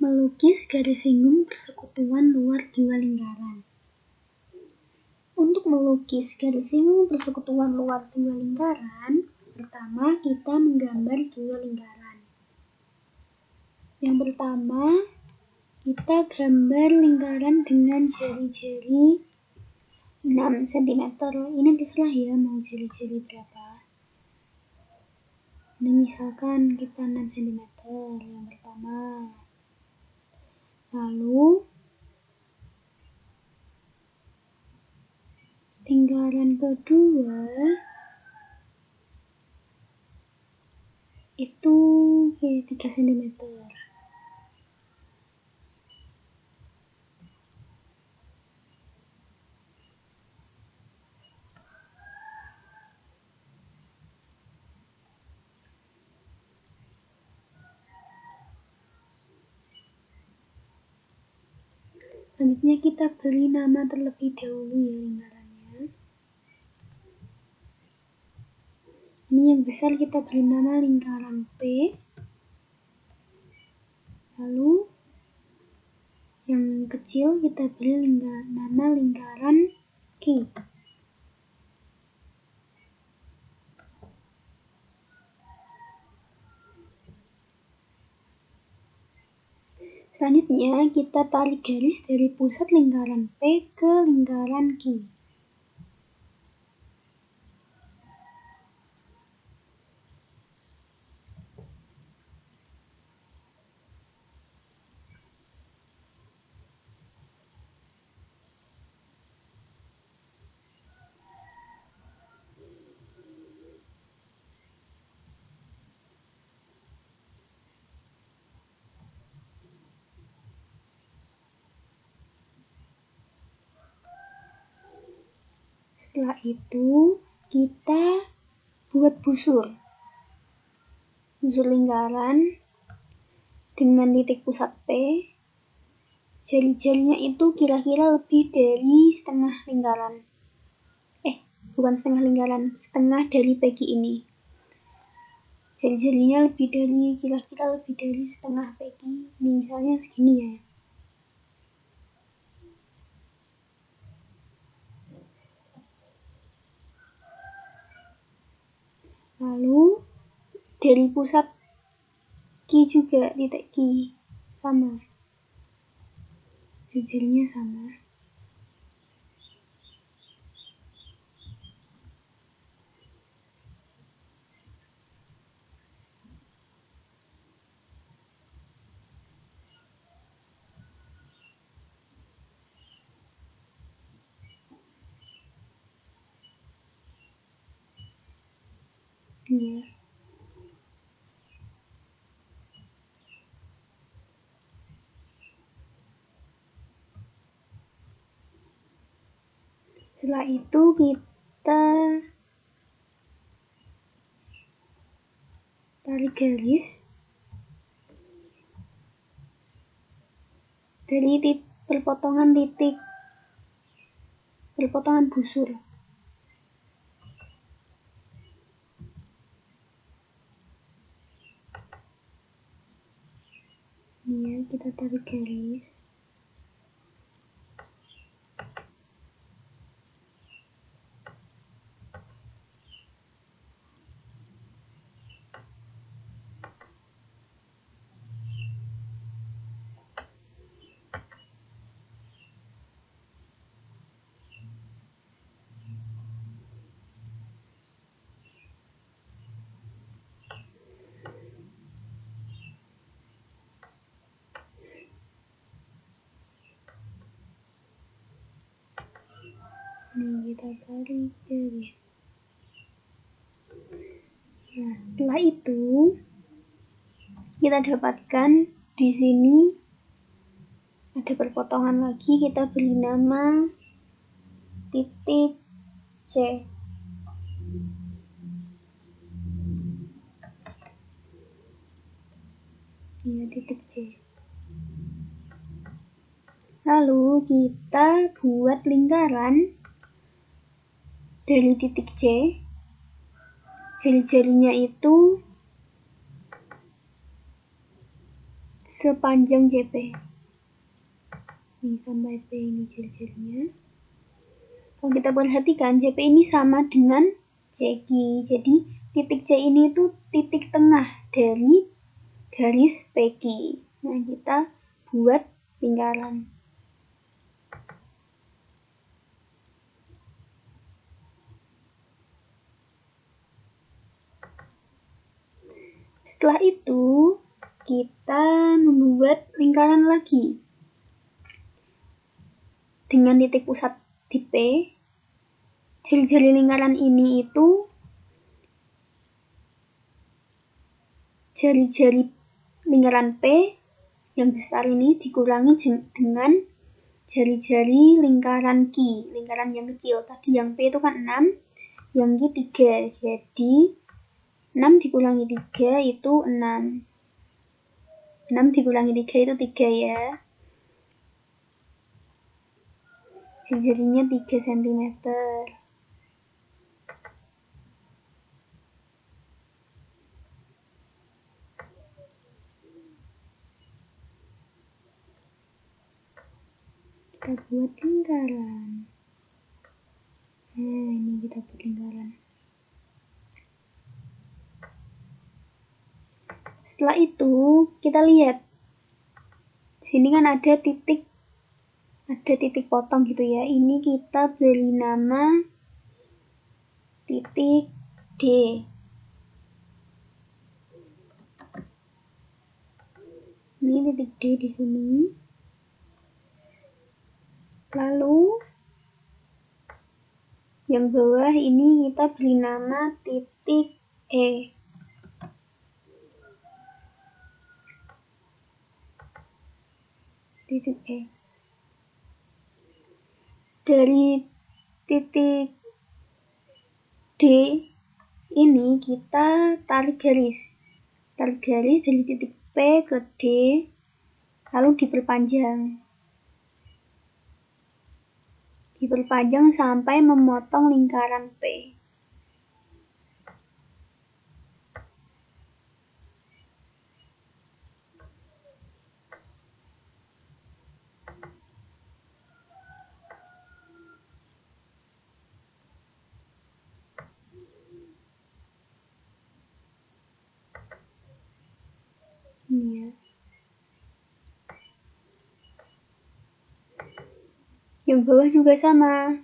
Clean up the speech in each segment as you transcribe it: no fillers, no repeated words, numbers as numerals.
Melukis garis singgung persekutuan luar dua lingkaran. Untuk melukis garis singgung persekutuan luar dua lingkaran, pertama kita menggambar dua lingkaran. Yang pertama, kita gambar lingkaran dengan jari-jari 6 cm. Ini terserah ya mau jari-jari berapa. Ini misalkan kita 6 cm yang pertama. Lalu lingkaran kedua itu 3 cm. Selanjutnya kita beri nama terlebih dahulu ya lingkarannya. Ini yang besar kita beri nama lingkaran P. Lalu yang kecil kita beri nama lingkaran Q. Selanjutnya kita tarik garis dari pusat lingkaran P ke lingkaran Q. Setelah itu kita buat busur lingkaran dengan titik pusat P. Jari-jarinya itu kira-kira lebih dari setengah lingkaran. Bukan setengah lingkaran, setengah dari pegi ini. Jari-jarinya kira-kira lebih dari setengah pegi. Ini misalnya segini ya. Lalu dari pusat Q juga, titik Q sama, jari-jarinya sama. Ya. Setelah itu kita tarik garis dari perpotongan busur. Ini ya, kita tarik garis. Ini kita tarik garis. Nah, setelah itu kita dapatkan di sini ada perpotongan lagi, kita beri nama titik C. Ini titik C. Lalu kita buat lingkaran dari titik C. Jari-jarinya itu sepanjang JP. Ini sampai P ini jari-jarinya. Kalau kita perhatikan, JP ini sama dengan CQ. Jadi titik C ini itu titik tengah dari garis PQ. Nah, kita buat lingkaran. Setelah itu, kita membuat lingkaran lagi. Dengan titik pusat di P, jari-jari lingkaran ini itu jari-jari lingkaran P yang besar ini dikurangi dengan jari-jari lingkaran Q, lingkaran yang kecil. Tadi yang P itu kan 6, yang Q 3. Jadi 6 dikurangi 3 itu 6. 6 dikurangi 3 itu 3 ya. Jari-jarinya 3 cm. Kita buat lingkaran. Nah, ini kita buat lingkaran. Setelah itu, kita lihat. Sini kan ada titik potong gitu ya. Ini kita beri nama titik D. Ini titik D di sini. Lalu yang bawah ini kita beri nama titik E. Titik E. Dari titik D ini kita tarik garis dari titik P ke D, lalu diperpanjang sampai memotong lingkaran P. Ini ya. Yang bawah juga sama.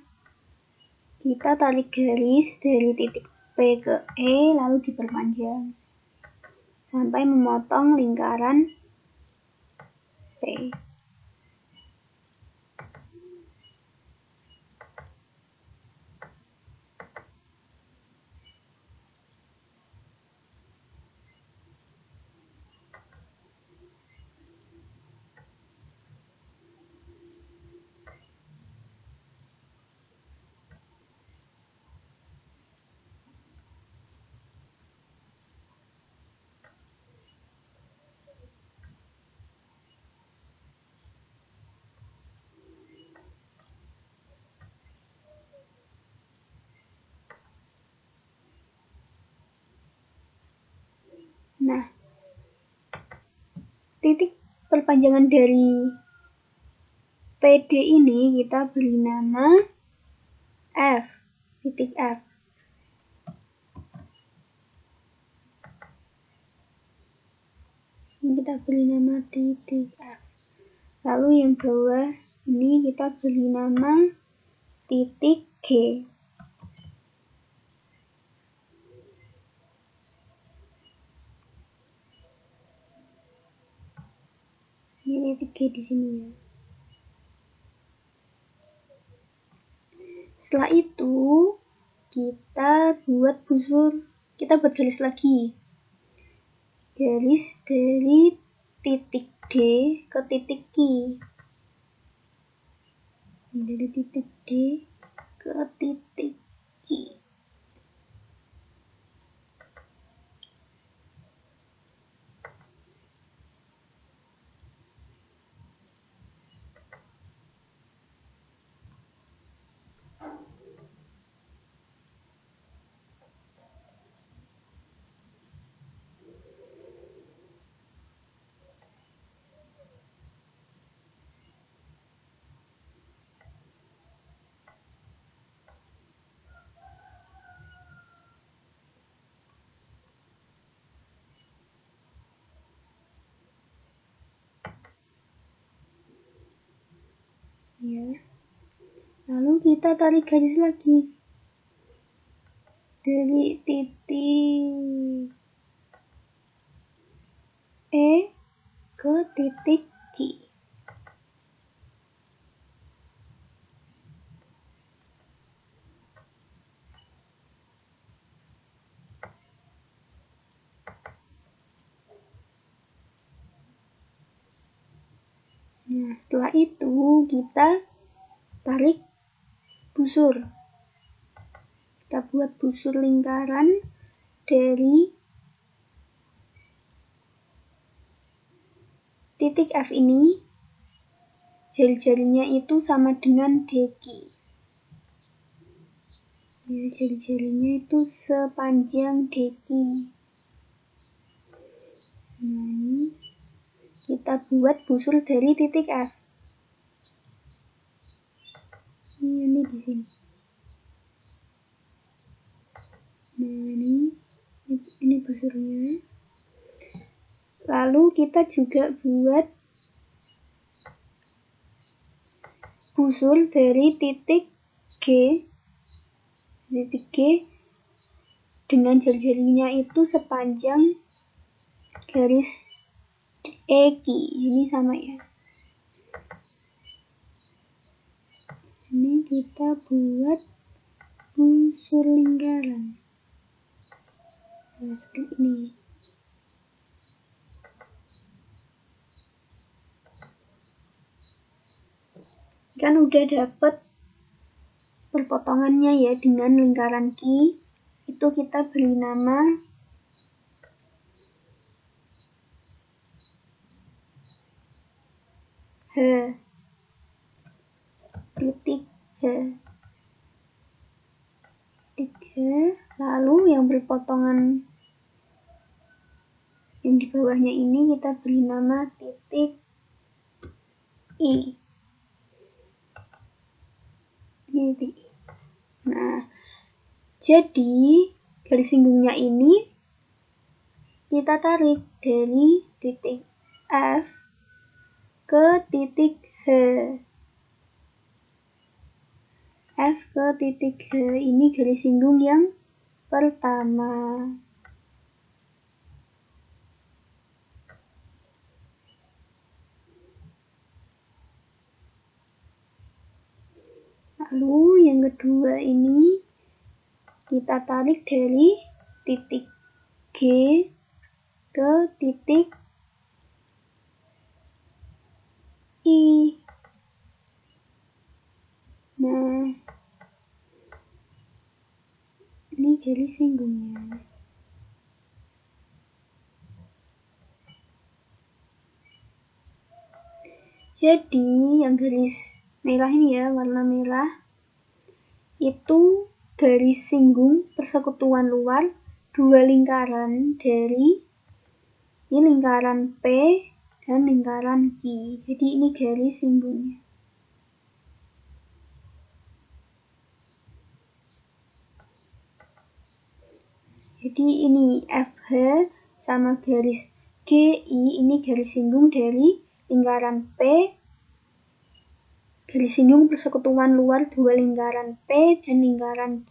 Kita tarik garis dari titik P ke E lalu diperpanjang sampai memotong lingkaran P. Nah, titik perpanjangan dari PD ini kita beri nama F, titik F. Ini kita beri nama titik F. Lalu yang bawah ini kita beri nama titik G. Ini titik G di sini ya. Setelah itu kita buat garis lagi. Garis dari titik D ke titik Q. Dari titik D ke titik Q. Lalu kita tarik garis lagi dari titik E ke titik Q. Nah, setelah itu kita tarik busur. Kita buat busur lingkaran dari titik F ini. Jari-jarinya itu sama dengan DQ. Ya, jari-jarinya itu sepanjang DQ. Nah, ini kita buat busur dari titik F. Ini di sini. Nah, ini busurnya. Lalu kita juga buat busur dari titik G dengan jari-jarinya itu sepanjang garis EQ. Ini sama ya. Ini kita buat busur lingkaran. Nah, seperti ini. Kan udah dapet perpotongannya ya dengan lingkaran Q. Itu kita beri nama H. Titik H. Lalu yang berpotongan yang di bawahnya ini kita beri nama titik I. Nah, jadi garis singgungnya ini kita tarik dari titik F ke titik H. F ke titik H ini garis singgung yang pertama. Lalu yang kedua ini kita tarik dari titik G ke titik I. Nah, ini garis singgungnya. Jadi yang garis merah ini ya, warna merah itu garis singgung persekutuan luar dua lingkaran dari ini lingkaran P dan lingkaran Q. Jadi ini garis singgungnya. Jadi ini FH sama garis GI ini garis singgung dari lingkaran P, garis singgung persekutuan luar dua lingkaran P dan lingkaran Q.